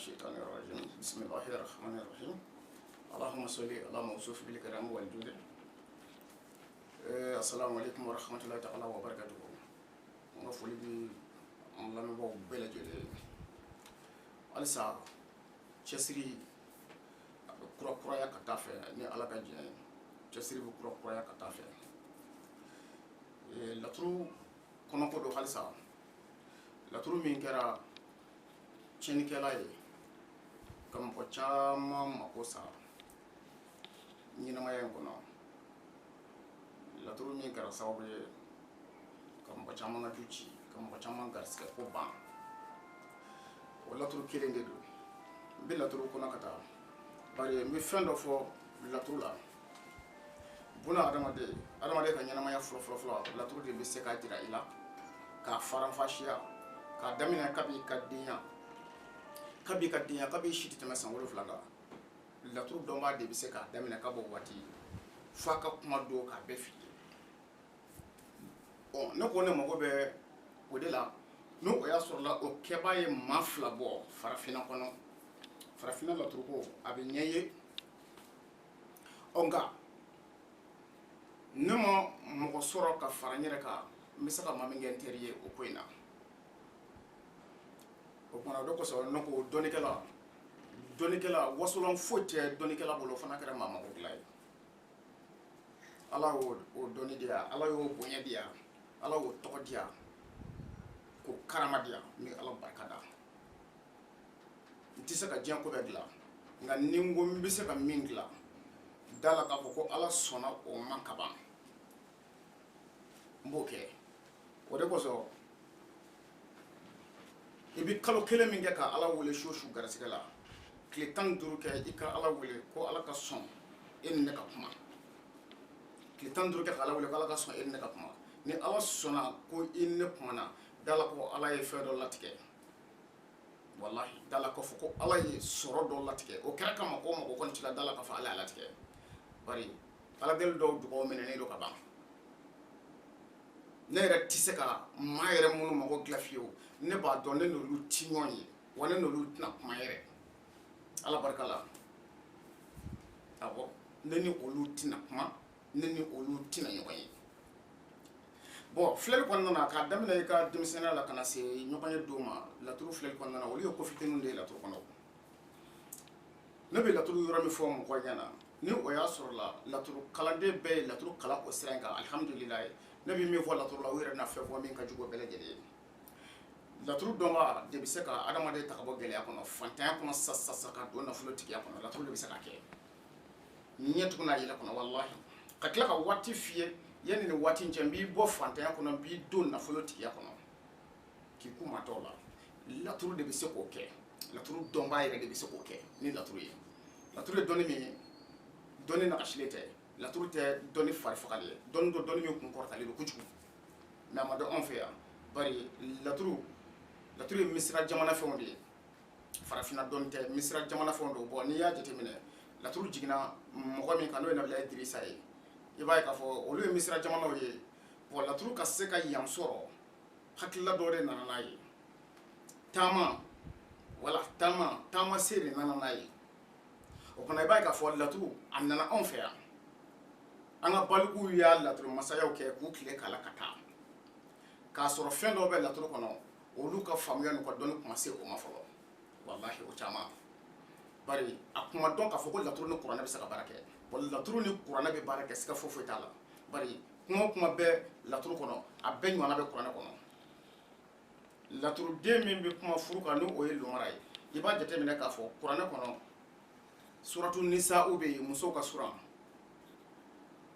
الشيطان الرجيم بسم الله الرحمن الرحيم اللهم صل على موصوف بالكرام والجود السلام عليكم ورحمة الله تعالى وبركاته ونفولي بي أملام بو بلا جل ألسا تشسري كرا كرا يا كتافة ني على كجين تشسري بكرا كرا يا كتافة لاترو كنا كودو ألسا لاترو مين كرا chini kelaye kam ko chama makosa nyina mayen kono la turu min kara sababu kam ko chama ngatuchi kam ko chama garske ko ban wala turu kelende do bi la turu kono kata bari mi fendo fo la turu la buna adamade ka nyina maya flo la turu de bi se ka dira ila ka faran fashiya ka damina kabi kadinya kabi shiti tɛmɛ san 7 la laturu dɔn b'a de bɛ se k'a daminɛ ka bɔ waati f'a ka kuma don k'a bɛɛ fili ne ko ne mago bɛ o de la n'o y'a sɔrɔ la o kɛbaa ye maa 2 bɔ farafinna kɔnɔ farafinna laturu ko a bɛ ɲɛ ye nka ne ma mɔgɔ sɔrɔ ka fara n yɛrɛ kan n bɛ se ka maa min kɛ n teri ye o ko in na o kuma do ko so no ko donikela wasolon fote donikela bolo fana kɛra mama ko gilay ala o doni dia ala yo bonya dia ala o tɔgɔ dia ko karama dia ni ala barkada nti se ka diɲɛ ko bɛ dilan nka ni n ko n bɛ se ka min dilan dala k'a fɔ ko ala sɔnna o ma kaban n b'o kɛ o de kosɔn ibi kalo kelen min kɛ ka ala wele su garisigɛ la tile 15 kɛ i ka ala wele ko ala ka sɔn e ni ne ka kuma tile 15 kɛ ka ala wele ko ala ka sɔn e ni ne ka kuma ni ala sɔnna ko i ni ne kumana dala ko ala ye fɛn dɔ latigɛ wallahi dala ko fɔ ko ala ye sɔrɔ dɔ latigɛ o kɛra kama ko mɔgɔ kɔni tila dala ka fɔ ala ye latigɛ bari ala deli dɔw dugawu minɛnen do ka ban ne yɛrɛ tɛ se ka maa yɛrɛ minnu mago dilan fiyewu ne b'a dɔn ne n'olu ti ɲɔgɔn ye wa ne n'olu tɛna kuma yɛrɛ ala barika la awɔ ne ni olu tɛna kuma ne ni olu tɛna ɲɔgɔn ye bon filɛli kɔnɔna na k'a daminɛ i ka denmisɛnniya la ka na se ɲɔgɔn ye don ma laturu filɛli kɔnɔna na olu ye ko fitininw de ye laturu kɔnɔ ne bɛ laturu yɔrɔ min fɔ mɔgɔw ɲɛna ni o y'a sɔrɔ la laturu kalanden bɛɛ ye laturu kalan o sira in kan alihamudulilayi ne bɛ min fɔ laturu la o yɛrɛ na fɛn fɔ min ka jugu bɛɛ lajɛlen ye laturu dɔnba de bɛ se ka adamaden ta ka bɔ gɛlɛya kɔnɔ fantanya kɔnɔ sa ka don nafolo tigiya kɔnɔ laturu de bɛ se ka kɛ ɲɛ tugun n'a yɛlɛ kɔnɔ walahi ka tila ka waati f'i ye yanni nin waati in cɛ n b'i bɔ fantanya kɔnɔ n b'i don nafolo tigiya kɔnɔ k'i ku maa tɔw la laturu de bɛ se k'o kɛ laturu dɔnba yɛrɛ de bɛ se k'o kɛ ni laturu ye laturu ye dɔnni min ye dɔnni nagasilen tɛ laturu tɛ dɔnni farifagali ye dɔnni do dɔnni min kun kɔrɔtalen do kojugu mɛ a ma dɔn anw fɛ yan bari laturu ye misira jamana fɛnw de ye farafinna dɔnni tɛ misira jamana fɛnw do bon n'i y'a jateminɛ laturu jiginna mɔgɔ min kan n'o ye nabilayi dirisa ye i b'a ye k'a fɔ olu ye misira jamanaw ye bon laturu ka se ka yan sɔrɔ hakilila dɔ de nana n'a ye taama se de nana n'a ye o fana i b'a ye k'a fɔ laturu a nana anw fɛ yan an ka balikuw y'a laturu masayaw kɛ k'u tile k'a la ka taa k'a sɔrɔ fɛn dɔw bɛ laturu kɔnɔ olu ka faamuya n'u ka dɔnni kuma se o ma fɔlɔ wallahi o caman bari a kuma dɔn k'a fɔ ko laturu ni kuranɛ bɛ se ka baara kɛ bon laturu ni kuranɛ bɛ baara kɛ siga foyi t'a la bari kuma o kuma bɛ laturu kɔnɔ a bɛɛ ɲɔgɔnna bɛ kuranɛ kɔnɔ laturuden min bɛ kuma furu kan n'o ye lumara ye i b'a jateminɛ k'a fɔ kuranɛ kɔnɔ suratu nisa'u bɛ yen musow ka suran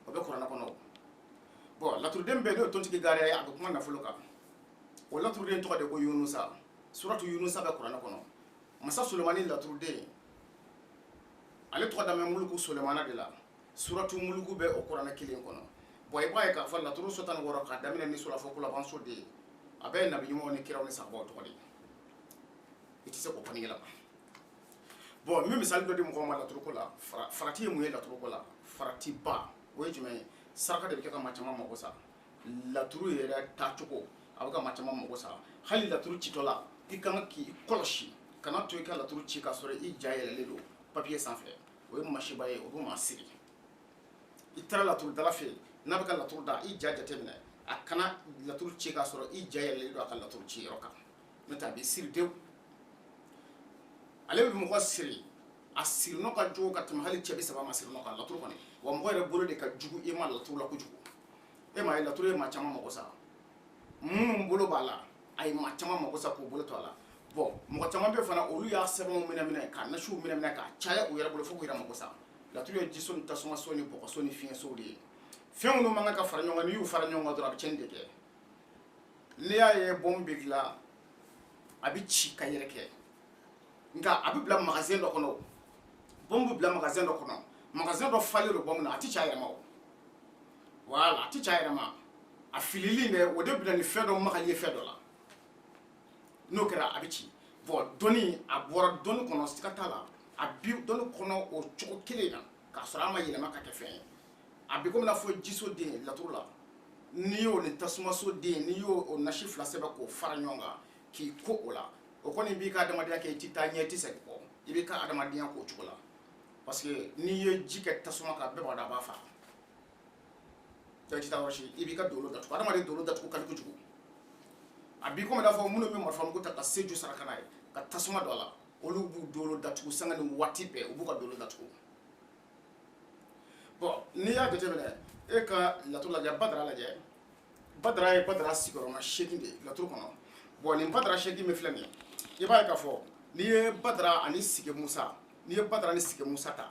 o bɛ kuranɛ kɔnɔ bon laturuden bɛɛ n'o ye tontigi gariya ye a bɛ kuma nafolo kan o laturuden tɔgɔ de ko yunusa suratu yunusa bɛ kuranɛ kɔnɔ masa sulemani laturuden ale tɔgɔ damɛ muluku sulemana de la suratu muluku bɛ o kuranɛ kelen kɔnɔ bon i b'a ye k'a fɔ laturu so 16 k'a daminɛ ni sura fɔ ko laban so de ye a bɛɛ ye nabi ɲumanw ni kiraw ni sahabaw tɔgɔ de ye i tɛ se k'o kɔni yɛlɛma bon n bɛ misali dɔ di mɔgɔw ma laturu ko la farati ye mun ye laturu ko la farati ba o ye jumɛn ye saraka de bɛ kɛ ka maa caman mago sa laturu yɛrɛ taacogo a bɛ ka maa caman mago sa hali laturu citɔ la i kan k'i kɔlɔsi kana to i ka laturu ci k'a sɔrɔ i ja yɛlɛlen don papiye sanfɛ o ye masiba ye o bɛ maa siri i taara laturu dala fɛ yen n'a bɛ ka laturu da i ja jateminɛ a kana laturu ci k'a sɔrɔ i ja yɛlɛlen don a ka laturu ci yɔrɔ kan n'o tɛ a bɛ siri dewu ale bɛ mɔgɔ siri a siri nɔ ka jugu ka tɛmɛ hali cɛ bi saba ma siri nɔ kan laturu kɔni wa mɔgɔ yɛrɛ bolo de ka jugu e ma laturu la kojugu e ma ye laturu ye maa caman mago sa minnu bolo b'a la a ye maa caman mago sa k'u bolo to a la bon mɔgɔ caman bɛ fana olu y'a sɛbɛnw minɛ k'a nasiw minɛ k'a caya u yɛrɛ bolo fo k'u yɛrɛ mago sa laturu ye jiso ni tasumaso ni bɔgɔso ni fiɲɛsow de ye fɛn minnu man kan ka fara ɲɔgɔn kan n'i y'u fara ɲɔgɔn kan dɔrɔn a bɛ tiɲɛni de kɛ n'i y'a ye bɔn bɛ dilan a bɛ ci ka yɛrɛ kɛ nka a bɛ bila magasin dɔ kɔnɔ bɔn bɛ bila magasin dɔ kɔnɔ magasin dɔ falen don bɔn min na a tɛ ci a yɛrɛ ma o wala a tɛ ci a yɛrɛ ma a filili dɛ o de bɛ na ni fɛn dɔ magali ye fɛn dɔ la n'o kɛra a bɛ ci bɔn dɔnni a bɔra dɔnni kɔnɔ siga t'a la a bi dɔnni kɔnɔ o cogo kelen na k'a sɔrɔ a ma yɛlɛma ka kɛ fɛn ye a bɛ komi n'a fɔ jiso den laturu la n'i y'o ni tasumaso den n'i y'o o nasi fila sɛbɛn k'o fara ɲɔgɔn kan k'i ko o la o kɔni b'i ka adamadenya kɛ i tɛ taa ɲɛ i tɛ segin kɔ i b'i ka adamadenya k'o cogo la parce que n'i ye ji kɛ tasuma kan bɛɛ b'a dɔn a b'a faga i tɛ taa yɔrɔ si i b'i ka dolo datugu adamaden dolo datugu ka di kojugu a b'i komi n'a fɔ minnu bɛ marifa mugu ta ka seju saraka n'a ye ka tasuma don a la olu b'u dolo datugu sanga ni waati bɛɛ u b'u ka dolo datugu bon n'i y'a jateminɛ e ka laturu lajɛ badara lajɛ badara ye badara sigiyɔrɔma 8 de ye laturu kɔnɔ bon nin badara 8 min filɛ nin ye i b'a ye k'a fɔ n'i ye badara ani sigi musa n'i ye badara ni sigi musa ta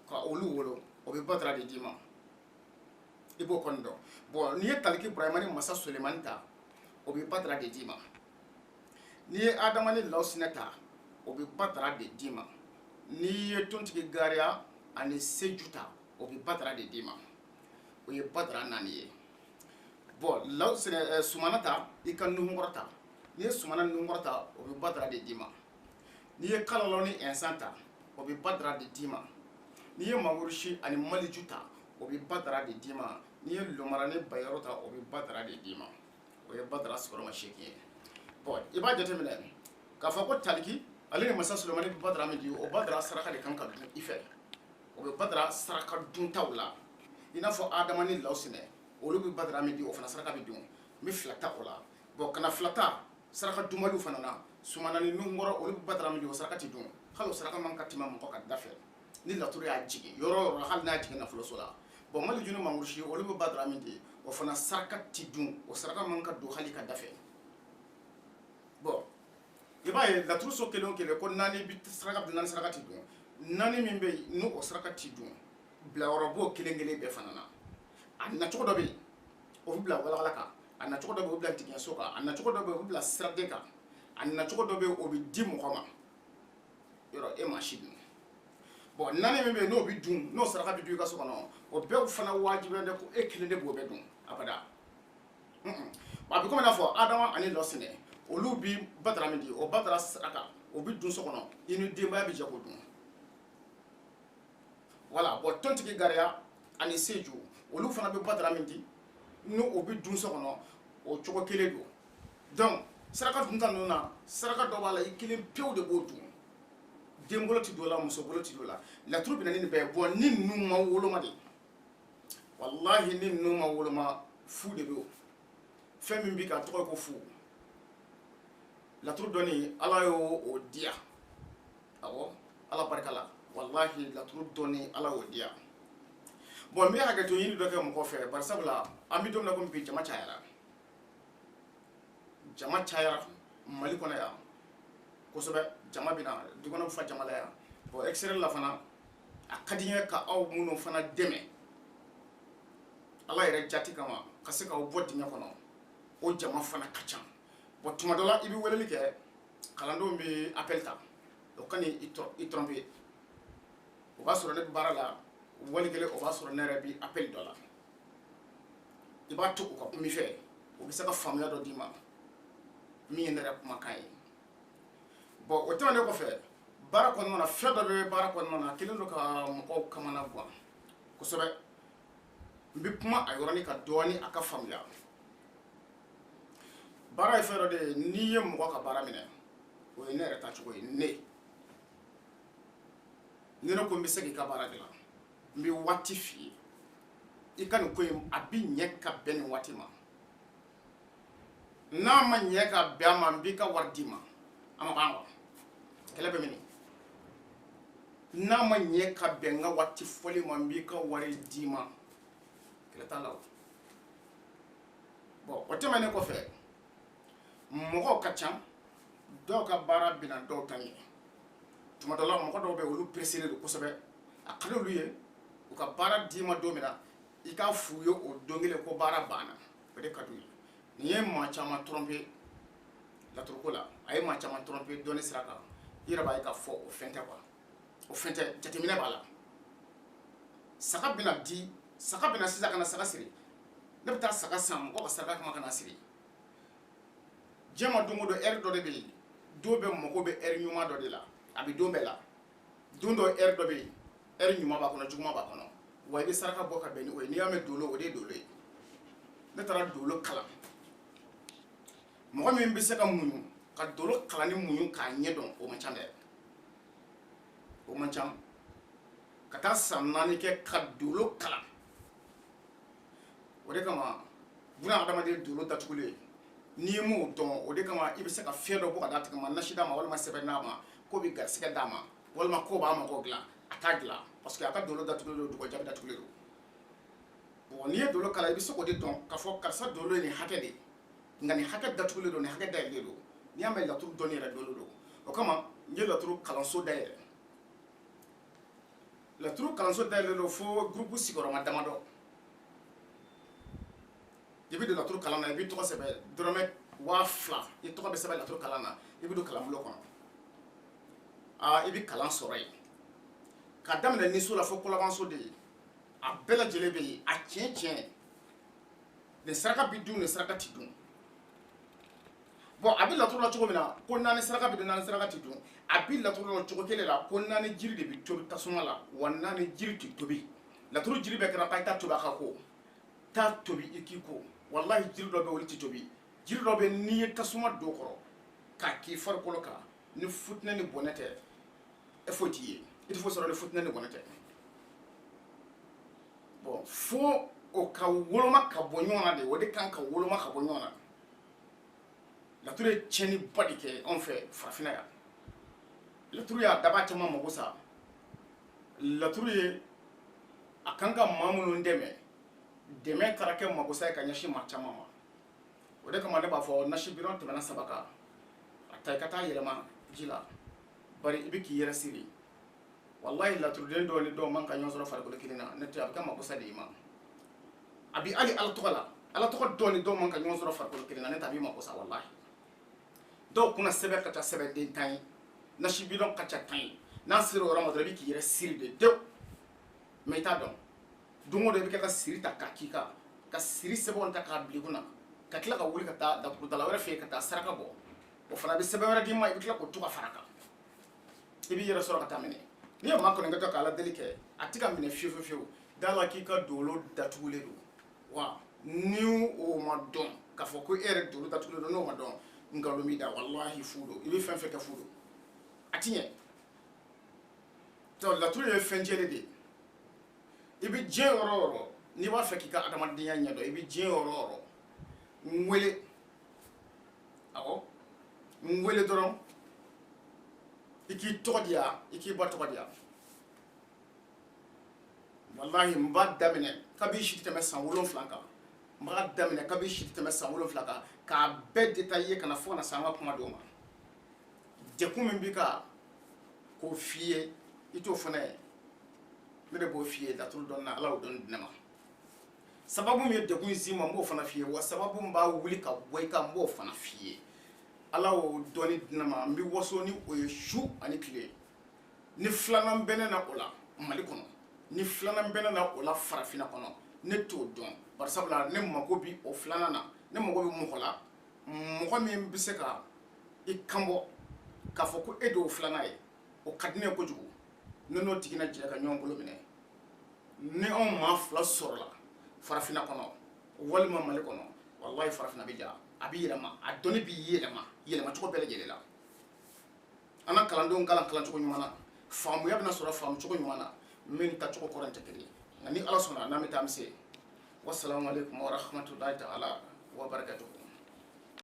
ka olu wolo o bɛ badara de d'i ma i b'o kɔni dɔn bon n'i ye taliki burahima ni masa sulemani ta o bɛ badara de d'i ma n'i ye adama ni lawusinɛ ta o bɛ badara de d'i ma n'i ye tontigi gariya ani seju ta o bɛ badara de d'i ma o ye badara 4 ye bon lawusinɛ sumana ta i ka nuhunkɔrɔ ta n'i ye sumana nuhunkɔrɔ ta o bɛ badara de d'i ma n'i ye kalalɔ ni ɛnsan ta o bɛ badara de d'i ma n'i ye mangorosi ani maliju ta o bɛ badara de d'i ma n'i ye lomara ni bayero ta o bɛ badara de d'i ma o ye badara sigiyɔrɔma 8 ye bon i b'a jateminɛ k'a fɔ ko taliki ale ni masa sulemani bɛ badara min di o badara saraka de kan ka dun i fɛ o bɛ badara saraka duntaw la i n'a fɔ adama ni lawusinɛ olu bɛ badara min di o fana saraka bɛ dun n bɛ fila ta o la bon kana fila ta saraka dunbaliw fana na sumana ni nunkɔrɔ olu bɛ badara min di o saraka tɛ dun hali o saraka man ka tɛmɛ mɔgɔ ka da fɛ ni laturu y'a jigin yɔrɔ o yɔrɔ hali n'a jigin nafoloso la bon maliju ni mangurusi olu bɛ badara min di o fana saraka tɛ dun o saraka man ka don hali ka da fɛ bon i b'a ye laturu so kelen o kelen ko naani bi saraka bɛ naani saraka tɛ dun naani min bɛ yen n'o saraka tɛ dun bilayɔrɔ b'o kelen kelen bɛɛ fana na a nacogo dɔ bɛ yen o bɛ bila walawala kan a nacogo dɔ bɛ yen o bɛ bila tigiɲɛso kan a nacogo dɔ bɛ yen o bɛ bila siraden kan a nacogo dɔ bɛ yen o bɛ di mɔgɔ ma yɔrɔ e maa si dun bon naani min bɛ yen n'o bɛ dun n'o saraka bɛ dun i ka so kɔnɔ o bɛɛ fana wajibiyalen tɛ ko e kelen de b'o bɛɛ dun abada a bɛ komi n'a fɔ adama ani lawusinɛ olu bi badara min di o badara saraka o bɛ dun so kɔnɔ i ni denbaya bɛ jɛ k'o dun wala bon tontigi gariya ani seju olu fana bɛ badara min di n'o o bɛ dun so kɔnɔ o cogo kelen don donc saraka dunta ninnu na saraka dɔ b'a la i kelen pewu de b'o dun den bolo ti don la muso bolo ti don la laturu bɛ na ni nin bɛɛ ye bon ni ninnu ma woloma de walahi ni ninnu ma woloma fu de bɛ o fɛn min bɛ ka tɔgɔ ye ko fu laturu dɔnni ala y'o diya awɔ ala barika la walahi laturu dɔnni ala y'o diya bon n bɛ hakɛto ɲini dɔ kɛ mɔgɔ fɛ bari sabula an bɛ don min na komi bi jama cayara mali kɔnɔ yan kosɛbɛ jama bɛ na du kɔnɔ bɛ fa jama la yan bon extérieur la fana a ka di n ye ka aw minnu fana dɛmɛ ala yɛrɛ jati kama ka se k'aw bɔ dingɛ kɔnɔ o jama fana ka ca bon tuma dɔ la i bɛ weleli kɛ kalandenw bɛ appel ta o ka ni i tromper o b'a sɔrɔ ne bɛ baara la wali kelen o b'a sɔrɔ ne yɛrɛ bɛ appel dɔ la i b'a to u ka kuma i fɛ o bɛ se ka faamuya dɔ d'i ma min ye ne yɛrɛ kumakan ye bon o tɛmɛnen kɔfɛ baara kɔnɔna na fɛn dɔ bɛ baara kɔnɔna na kelen don ka mɔgɔw kamana gan kosɛbɛ n bɛ kuma a yɔrɔnin kan dɔɔnin a ka faamuya baara ye fɛn dɔ de ye n'i ye mɔgɔ ka baara minɛ o ye ne yɛrɛ tacogo ye ne ko n bɛ se k'i ka baara dilan n bɛ waati f'i ye i ka nin ko in a bɛ ɲɛ ka bɛn nin waati ma n'a ma ɲɛ ka bɛn a ma n b'i ka wari d'i ma a ma ban wa kɛlɛ bɛ min n'a ma ɲɛ ka bɛn n ka waati fɔli ma n b'i ka wari d'i ma kɛlɛ t'a la o bon o tɛmɛnen kɔfɛ mɔgɔw ka ca dɔw ka baara bɛna dɔw ta ɲɛ tuma dɔ la mɔgɔ dɔw bɛ olu pereselen don kosɛbɛ a ka di olu ye u ka baara d'i ma don min na i k'a f'u ye o don kelen ko baara banna o de ka d'u ye nin ye maa caman tromper laturuko la a ye maa caman tromper dɔnni sira kan i yɛrɛ b'a ye k'a fɔ o fɛn tɛ quoi o fɛn tɛ jateminɛ b'a la saga bɛna sisan ka na saga siri ne bɛ taa saga san mɔgɔ ka saraka kama ka na siri diɲɛ ma don o don heure dɔ de bɛ yen dɔw bɛ mago bɛ heure ɲuman dɔ de la a bɛ don bɛɛ la don dɔ heure dɔ bɛ yen heure ɲuman b'a kɔnɔ juguman b'a kɔnɔ wa i bɛ saraka bɔ ka bɛn ni o ye n'i y'a mɛn dolo o de ye dolo ye ne taara dolo kalan mɔgɔ min bɛ se ka muɲu ka dolo kalan ni muɲu k'a ɲɛ dɔn o man ca dɛ o man ca ka taa san 4 kɛ ka dolo kalan o de kama buna adamaden dolo datugulen n'i m'o dɔn o de kama i bɛ se ka fiɲɛ dɔ bɔ ka d'a tigi ma nasi d'a ma walima sɛbɛn d'a ma ko bɛ garisɛgɛ d'a ma walima ko b'a mago dilan a t'a dilan parce que a ka dolo datugulen don dugajɛ datugulen don bon n'i ye dolo kalan i bɛ se k'o de dɔn k'a fɔ karisa dolo ye nin hakɛ de nka nin hakɛ datugulen don nin hakɛ dayɛlɛlen don n'i y'a mɛn laturu dɔnni yɛrɛ dolo don o kama n ye laturu kalanso dayɛlɛ laturu kalanso dayɛlɛlen don fo groupe sigiyɔrɔma damadɔ i bɛ don laturu kalan na i b'i tɔgɔ sɛbɛn dɔrɔmɛ 2000 i tɔgɔ bɛ sɛbɛn laturu kalan na i bɛ don kalanbulon kɔnɔ i bɛ kalan sɔrɔ yen k'a daminɛ niso la fo kɔlabanso de ye a bɛɛ lajɛlen bɛ yen a tiɲɛ nin saraka bɛ dun nin saraka tɛ dun bon a bɛ laturu la cogo min na ko 4 saraka bɛ dun 4 saraka tɛ dun a bɛ laturu la cogo kelen la ko 4 jiri de bɛ tobi tasuma la wa 4 jiri tɛ tobi laturu jiri bɛɛ kɛra k'a ta tobi a ka ko taa tobi i k'i ko wallahi jiri dɔ bɛ olu tɛ tobi jiri dɔ bɛ n'i ye tasuma don kɔrɔ k'a k'i farikolo kan ni futinɛ ni bɔnɛ tɛ e foyi t'i ye i tɛ foyi sɔrɔ ni futinɛ ni bɔnɛ tɛ bon fo o ka woloma ka bɔ ɲɔgɔn na de o de kan ka woloma ka bɔ ɲɔgɔn na laturu ye tiɲɛniba de kɛ anw fɛ farafinna yan laturu y'a daba caman mago sa laturu ye a kan ka maa minnu dɛmɛ taara kɛ magosa ye ka ɲɛsin maa caman ma o de kama ne b'a fɔ nasi biron tɛmɛna 3 kan a ta i ka taa yɛlɛma ji la bari i bɛ k'i yɛrɛ siri wallahi laturuden dɔw ni dɔw man ka ɲɔgɔn sɔrɔ farikolo kelen na ne tɛ a bɛ kɛ magosa de i ma a bɛ hali ala tɔgɔ la ala tɔgɔ dɔw ni dɔw man ka ɲɔgɔn sɔrɔ farikolo kelen na ne tɛ a b'i magosa wallahi dɔw kunna sɛbɛn ka ca sɛbɛnden 10 ye nasi biron ka ca 10 ye n'a sera o yɔrɔ ma dɔrɔn i bɛ k'i yɛrɛ siri de dewu mais i t'a dɔn don o don i bɛ kɛ ka siri ta k'a k'i kan ka siri sɛbɛnw ta k'a bila i kunna ka tila ka wuli ka taa daturudala wɛrɛ fɛ yen ka taa saraka bɔ o fana bɛ sɛbɛn wɛrɛ d'i ma i bɛ tila k'o to ka fara kan i b'i yɛrɛ sɔrɔ ka taa minɛ n'i ye maa kɔni kɛ k'a ladeli kɛ a tɛ ka minɛ fiyewu dala k'i ka dolo datugulen don wa ni o ma dɔn k'a fɔ ko e yɛrɛ dolo datugulen don n'o ma dɔn nkalon b'i da wallahi fu don i bɛ fɛn fɛn kɛ fu don a ti ɲɛ donc laturu ye fɛn jɛlen de ye i bɛ diɲɛ yɔrɔ o yɔrɔ n'i b'a fɛ k'i ka adamadenya ɲɛdɔn i bɛ diɲɛ yɔrɔ o yɔrɔ n wele awɔ n wele dɔrɔn i k'i tɔgɔ di yan i k'i ba tɔgɔ di yan wallahi n b'a daminɛ kab'i si tɛmɛ san 7 kan n b'a daminɛ kab'i si tɛmɛ san 7 kan k'a bɛɛ détailler ka na fo ka na se an ka kuma dɔw ma dekun min b'i kan k'o f'i ye i t'o fana ye ne de b'o f'i ye laturu dɔnni na ala y'o dɔnni di ne ma sababu min ye dekun s'i ma n b'o fana f'i ye wa sababu min b'a wuli ka bɔ i kan n b'o fana f'i ye ala y'o dɔnni di ne ma n bɛ waso ni o ye su ani tile ni filanan bɛ ne na o la mali kɔnɔ ni filanan bɛ ne na o la farafinna kɔnɔ ne t'o dɔn bari sabula ne mago bi o filanan na ne mago bɛ mɔgɔ la mɔgɔ min bɛ se ka i kanbɔ k'a fɔ ko e de y'o filanan ye o ka di ne ye kojugu ne n'o tigi na jɛ ka ɲɔgɔn bolo minɛ ni anw maa 2 sɔrɔla farafinna kɔnɔ walima mali kɔnɔ wallahi farafinna bɛ ja a bɛ yɛlɛma a dɔnni bɛ yɛlɛma cogo bɛɛ lajɛlen la ana kalandenw kalan cogo ɲuman na faamuya bɛna sɔrɔ faamu cogo ɲuman na min ta cogo kɔrɔ tɛ kelen ye nka ni ala sɔnna n'an bɛ taa an bɛ se wassalamu alaikum warahmatullahi ta'ala wa barakatuhu